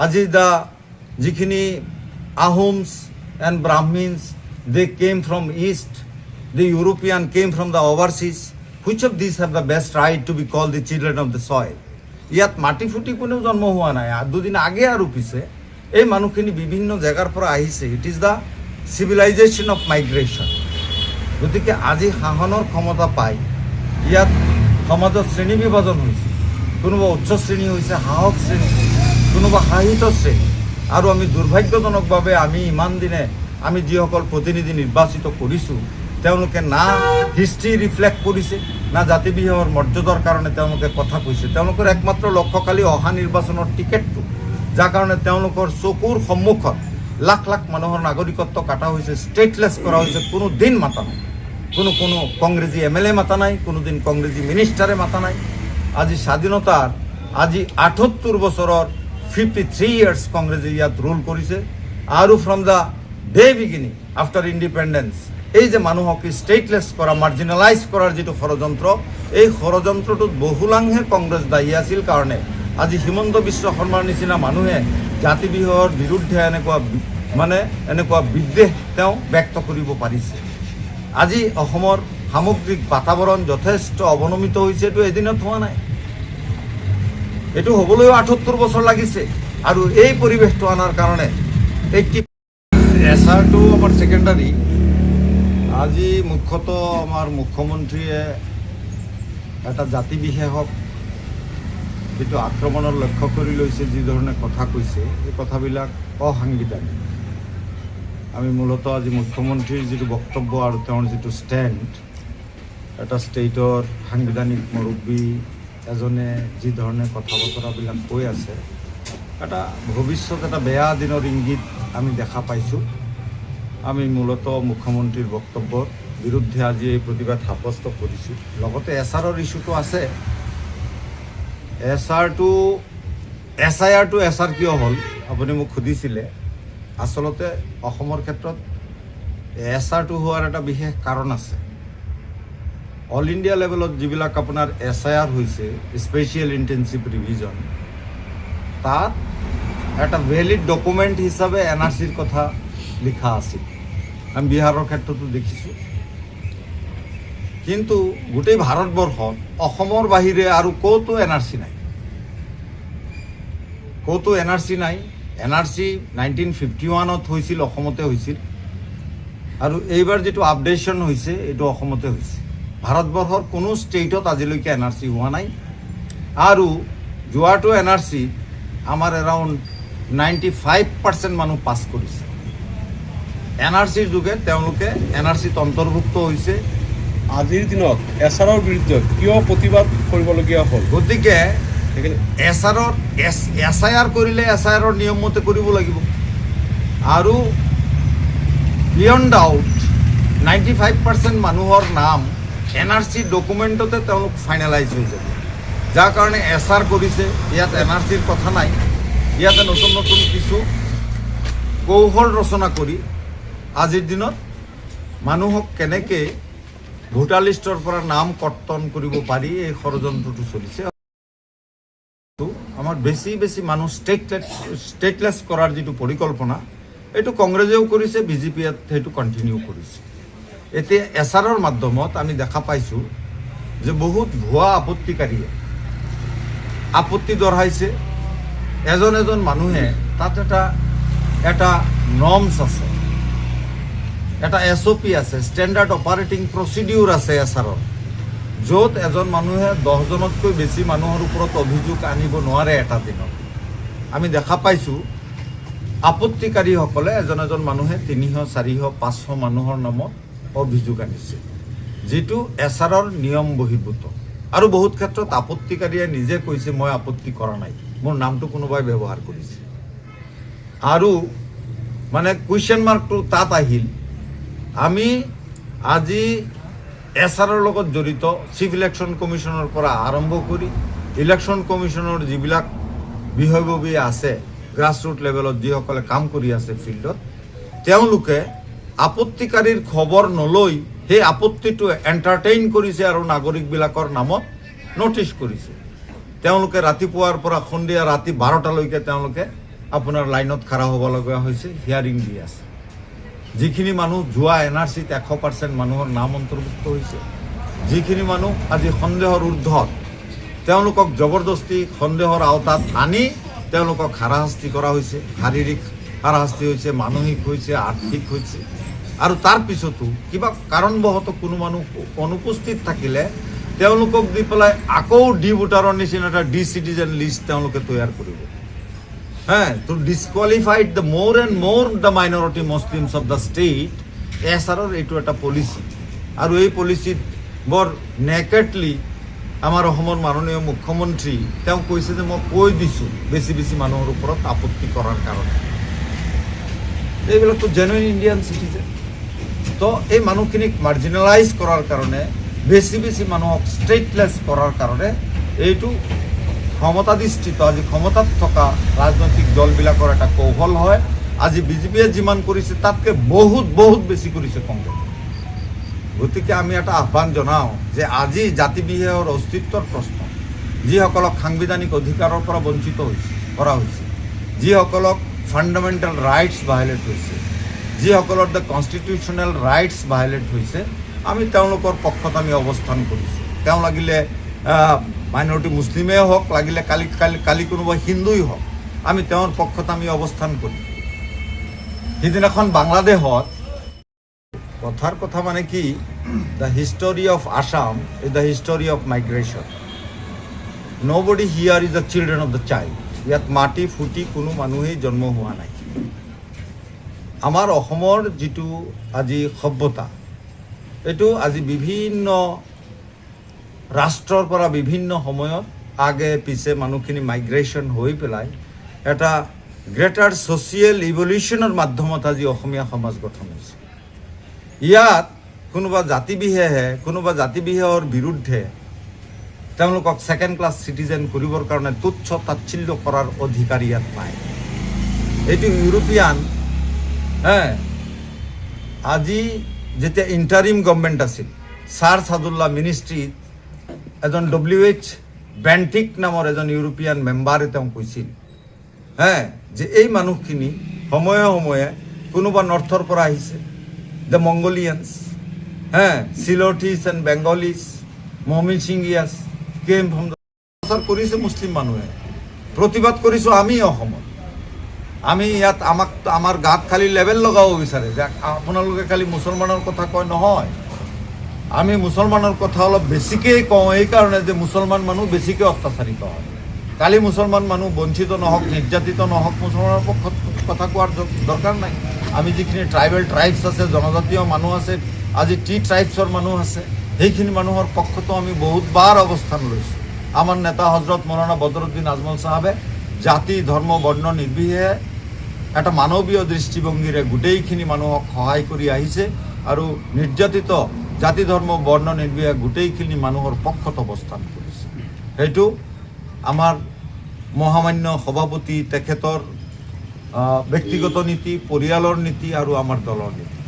আজি যিখিনি Ahoms and Brahmins, they came from east, the European came from the overseas. Which of these have the best right to be called the children of the soil? ইয়াত মাটি ফুটি কোনেও জন্ম হোৱা নাই, দুদিন আগে আৰু পিছে এই মানুহখিনি বিভিন্ন জেগাৰ পৰা আহিছে। It is the civilisation of migration. গতিকে আজি শাসনৰ ক্ষমতা পাই ইয়াত সমাজত শ্ৰেণী বিভাজন হৈছে, কোনোবা উচ্চ শ্ৰেণী হৈছে, সাহস শ্ৰেণী, কোনোবা সাহিত্য শ্ৰেণী। আৰু আমি দুৰ্ভাগ্যজনকভাৱে আমি ইমান দিনে আমি যিসকল প্ৰতিনিধি নিৰ্বাচিত কৰিছোঁ তেওঁলোকে না হিষ্ট্ৰী ৰিফ্লেক্ট কৰিছে, না জাতি বিহৰ মৰ্যাদাৰ কাৰণে তেওঁলোকে কথা কৈছে। তেওঁলোকৰ একমাত্ৰ লক্ষ্য খালি অহা নিৰ্বাচনৰ টিকেটটো, যাৰ কাৰণে তেওঁলোকৰ চকুৰ সন্মুখত লাখ লাখ মানুহৰ নাগৰিকত্ব কাটা হৈছে, ষ্টেটলেছ কৰা হৈছে। কোনো দিন মাতা নাই, কোনো কংগ্ৰেছী MLA মাতা নাই, কোনোদিন কংগ্ৰেছী মিনিষ্টাৰে মাতা নাই। আজি স্বাধীনতাৰ আজি ৭৮ বছৰৰ 53 years কংগ্ৰেছে ইয়াত ৰুল কৰিছে। আৰু from the day beginning after independence এই যে মানুহক ষ্টেটলেছ কৰা, মাৰ্জিনেলাইজ কৰাৰ যিটো ষড়যন্ত্ৰ, এই ষড়যন্ত্ৰটোত বহুলাংহে কংগ্ৰেছ দায়ী আছিল কাৰণে আজি হিমন্ত বিশ্ব শৰ্মাৰ নিচিনা মানুহে জাতি বিহৰ বিৰুদ্ধে এনেকুৱা বিদ্বেষ তেওঁ ব্যক্ত কৰিব পাৰিছে। আজি অসমৰ সামগ্ৰিক বাতাবৰণ যথেষ্ট অৱনমিত হৈছে। এইটো এদিনত হোৱা নাই, এইটো হ'বলৈও ৭৮ বছৰ লাগিছে। আৰু এই পৰিৱেশটো অনাৰ কাৰণে এছআৰটো আমাৰ ছেকেণ্ডাৰী। আজি মুখ্যতঃ আমাৰ মুখ্যমন্ত্ৰীয়ে এটা জাতি বিশেষক যিটো আক্ৰমণৰ লক্ষ্য কৰি লৈছে, যি ধৰণে কথা কৈছে, এই কথাবিলাক অসাংবিধানিক। আমি মূলতঃ আজি মুখ্যমন্ত্ৰীৰ যিটো বক্তব্য আৰু তেওঁৰ যিটো ষ্টেণ্ড, এটা ষ্টেটৰ সাংবিধানিক মুৰব্বী এজনে যি ধৰণে কথা বতৰাবিলাক কৈ আছে, এটা ভৱিষ্যত এটা বেয়া দিনৰ ইংগিত আমি দেখা পাইছোঁ। আমি মূলতঃ মুখ্যমন্ত্ৰীৰ বক্তব্যৰ বিৰুদ্ধে আজি এই প্ৰতিবাদ সাব্যস্ত কৰিছোঁ। লগতে এছআৰৰ ইছ্যুটো আছে। SIR-টো এছআৰ কিয় হ'ল আপুনি মোক সুধিছিলে। আচলতে অসমৰ ক্ষেত্ৰত SIR-টো হোৱাৰ এটা বিশেষ কাৰণ আছে। অল ইণ্ডিয়া লেভেলত যিবিলাক আপোনাৰ SIR হৈছে, স্পেচিয়েল ইণ্টেনচিভ ৰিভিজন, তাত এটা ভেলিড ডকুমেণ্ট হিচাপে NRCৰ কথা লিখা আছিল। আমি বিহাৰৰ ক্ষেত্ৰতো দেখিছোঁ। কিন্তু গোটেই ভাৰতবৰ্ষত অসমৰ বাহিৰে আৰু ক'তো NRC নাই, ক'তো NRC নাই। NRC 1951-ত হৈছিল, অসমতে হৈছিল। আৰু এইবাৰ যিটো আপডেশ্যন হৈছে এইটো অসমতে হৈছে। ভাৰতবৰ্ষৰ কোনো ষ্টেটত আজিলৈকে NRC হোৱা নাই। আৰু যোৱাটো NRC আমাৰ এৰাউণ্ড 95% মানুহ পাছ কৰিছে। NRCৰ যোগে তেওঁলোকে NRCত অন্তৰ্ভুক্ত হৈছে। আজিৰ দিনত এছআৰৰ বিৰুদ্ধে কিয় প্ৰতিবাদ কৰিবলগীয়া হ'ল? গতিকে SIR কৰিলে SIR-ৰ নিয়ম মতে কৰিব লাগিব। আৰু বিয়ণ্ড ডাউট 95% মানুহৰ নাম NRC ডকুমেণ্টতে তেওঁলোক ফাইনেলাইজ হৈ যাব। যাৰ কাৰণে SR কৰিছে, ইয়াত NRCৰ কথা নাই। ইয়াতে নতুন নতুন কিছু কৌশল ৰচনা কৰি আজিৰ দিনত মানুহক কেনেকৈ ভোটাৰ লিষ্টৰ পৰা নাম কৰ্তন কৰিব পাৰি এই ষড়যন্ত্ৰটো চলিছে। আমাৰ বেছি মানুহ ষ্টেটলেছ কৰাৰ যিটো পৰিকল্পনা, এইটো কংগ্ৰেছেও কৰিছে, BJPয়ে সেইটো কণ্টিনিউ কৰিছে। এতিয়া SR-ৰ মাধ্যমত আমি দেখা পাইছোঁ যে বহুত ভুৱা আপত্তিকাৰীয়ে আপত্তি দৰ্শাইছে। এজন মানুহে তাত এটা নৰ্মছ আছে, এটা SOP আছে, ষ্টেণ্ডাৰ্ড অপাৰেটিং প্ৰচিডিউৰ আছে SR-ৰ, য'ত এজন মানুহে 10জনতকৈ বেছি মানুহৰ ওপৰত অভিযোগ আনিব নোৱাৰে এটা দিনত। আমি দেখা পাইছোঁ আপত্তিকাৰীসকলে এজন মানুহে 300, 400, 500 মানুহৰ নামত অভিযোগ আনিছে, যিটো SR-ৰ নিয়ম বহিৰ্ভূত। আৰু বহুত ক্ষেত্ৰত আপত্তিকাৰীয়ে নিজে কৈছে মই আপত্তি কৰা নাই, মোৰ নামটো কোনোবাই ব্যৱহাৰ কৰিছে। আৰু কুৱেশ্যন মাৰ্কটো তাত আহিল। আমি আজি SR-ৰ লগত জড়িত চিফ ইলেকশ্যন কমিশ্যনৰ পৰা আৰম্ভ কৰি ইলেকশ্যন কমিশ্যনৰ যিবিলাক বিষয়ববী আছে, গ্ৰাছৰুট লেভেলত যিসকলে কাম কৰি আছে ফিল্ডত, তেওঁলোকে আপত্তিকাৰীৰ খবৰ নলৈ সেই আপত্তিটো এণ্টাৰটেইন কৰিছে আৰু নাগৰিকবিলাকৰ নামত নটিচ কৰিছে। তেওঁলোকে ৰাতিপুৱাৰ পৰা সন্ধিয়া ৰাতি 12টালৈকে তেওঁলোকে আপোনাৰ লাইনত খাৰা হ'ব লগা হৈছে, হিয়াৰিং দি আছে। যিখিনি মানুহ যোৱা NRCত 100% মানুহৰ নাম অন্তৰ্ভুক্ত হৈছে, যিখিনি মানুহ আজি সন্দেহৰ ঊৰ্ধত, তেওঁলোকক জবৰদস্তি সন্দেহৰ আওতাত আনি তেওঁলোকক হাৰাশাস্তি কৰা হৈছে, শাৰীৰিক হাৰাশাস্তি হৈছে, মানসিক হৈছে, আৰ্থিক হৈছে। আৰু তাৰ পিছতো কিবা কাৰণবশতঃ কোনো মানুহ অনুপস্থিত থাকিলে তেওঁলোকক দি পেলাই আকৌ ডি ভোটাৰৰ নিচিনা এটা ডি চিটিজেন লিষ্ট তেওঁলোকে তৈয়াৰ কৰিব। To disqualified the more and more the minority Muslims of the state, এছআৰৰ এইটো এটা পলিচি। আৰু এই পলিচিত বৰ নেকেডলি আমাৰ অসমৰ মাননীয় মুখ্যমন্ত্ৰী তেওঁ কৈছে যে মই কৈ দিছোঁ বেছি বেছি মানুহৰ ওপৰত আপত্তি কৰাৰ কাৰণে। এইবিলাকতো জেনুইন ইণ্ডিয়ান চিটিজেন। তো এই মানুহখিনিক মাৰ্জিনেলাইজ কৰাৰ কাৰণে, বেছি বেছি মানুহক ষ্টেটলেছ কৰাৰ কাৰণে এইটো ক্ষমতাধিষ্ঠিত, আজি ক্ষমতাত থকা ৰাজনৈতিক দলবিলাকৰ এটা কৌশল হয়। আজি বিজেপিয়ে যিমান কৰিছে তাতকৈ বহুত বহুত বেছি কৰিছে কংগ্ৰেছ। গতিকে আমি এটা আহ্বান জনাওঁ যে আজি জাতি বিশেষৰ অস্তিত্বৰ প্ৰশ্ন, যিসকলক সাংবিধানিক অধিকাৰৰ পৰা বঞ্চিত কৰা হৈছে, যিসকলক ফাণ্ডামেণ্টেল ৰাইটছ ভায়লেট হৈছে, যিসকলৰ দ্য কনষ্টিটিউশ্যনেল ৰাইটছ ভায়লেট হৈছে, আমি তেওঁলোকৰ পক্ষত আমি অৱস্থান কৰিছোঁ। তেওঁ লাগিলে মাইনৰিটি মুছলিমেই হওক, লাগিলে কালি কোনোবা হিন্দুই হওক, আমি তেওঁৰ পক্ষত আমি অৱস্থান কৰিম। সিদিনাখন বাংলাদেশত কথাৰ কথা মানে কি, the history of Assam is the history of migration. Nobody here is the children of the child. ইয়াত মাটি ফুটি কোনো মানুহেই জন্ম হোৱা নাই। আমাৰ অসমৰ যিটো আজি সভ্যতা, এইটো আজি বিভিন্ন ৰাষ্ট্ৰৰ পৰা বিভিন্ন সময়ত আগে পিছে মানুহখিনি মাইগ্ৰেশ্যন হৈ পেলাই এটা গ্ৰেটাৰ ছ'চিয়েল ইভলিউশ্যনৰ মাধ্যমত আজি অসমীয়া সমাজ গঠন হৈছে। ইয়াত কোনোবা জাতি বিশেষৰ বিৰুদ্ধে তেওঁলোকক ছেকেণ্ড ক্লাছ চিটিজেন কৰিবৰ কাৰণে তুচ্ছ তাচ্ছিল্য কৰাৰ অধিকাৰ ইয়াত নাই। এইটো ইউৰোপিয়ান আজি যেতিয়া ইণ্টাৰিম গভৰ্ণমেণ্ট আছিল, ছাৰ ছাদুল্লাহ মিনিষ্ট্ৰীত এজন WH বেণ্টিক নামৰ এজন ইউৰোপিয়ান মেম্বাৰে তেওঁ কৈছিল যে এই মানুহখিনি সময়ে সময়ে কোনোবা নৰ্থৰ পৰা আহিছে, the Mongolians, Sylhetis and Bengalis, Mymensinghias came from the কৰিছে মুছলিম মানুহে। প্ৰতিবাদ কৰিছোঁ আমি অসমত। আমি ইয়াত আমাৰ গাত খালি লেবেল লগাব বিচাৰে যে আপোনালোকে খালি মুছলমানৰ কথা কয়, নহয়। আমি মুছলমানৰ কথা অলপ বেছিকৈ কওঁ এইকাৰণে যে মুছলমান মানুহ বেছিকৈ অত্যাচাৰিত হয়। কালি মুছলমান মানুহ বঞ্চিত নহওক, নিৰ্যাতিত নহওক, মুছলমানৰ পক্ষত কথা কোৱাৰ দৰকাৰ নাই। আমি যিখিনি ট্ৰাইবছ আছে, জনজাতীয় মানুহ আছে, আজি ট্ৰাইবছৰ মানুহ আছে, সেইখিনি মানুহৰ পক্ষতো আমি বহুতবাৰ অৱস্থান লৈছোঁ। আমাৰ নেতা হজৰত মৌলানা বদৰুদ্দিন আজমল চাহাবে জাতি ধৰ্ম বৰ্ণ নিৰ্বিশেষে এটা মানৱীয় দৃষ্টিভংগীৰে গোটেইখিনি মানুহক সহায় কৰি আহিছে আৰু নিৰ্যাতিত জাতি ধৰ্ম বৰ্ণ নিৰ্বিশেষে গোটেইখিনি মানুহৰ পক্ষত অৱস্থান কৰিছে। সেইটো আমাৰ মহামান্য সভাপতি তেখেতৰ ব্যক্তিগত নীতি, পৰিয়ালৰ নীতি আৰু আমাৰ দলৰ নীতি।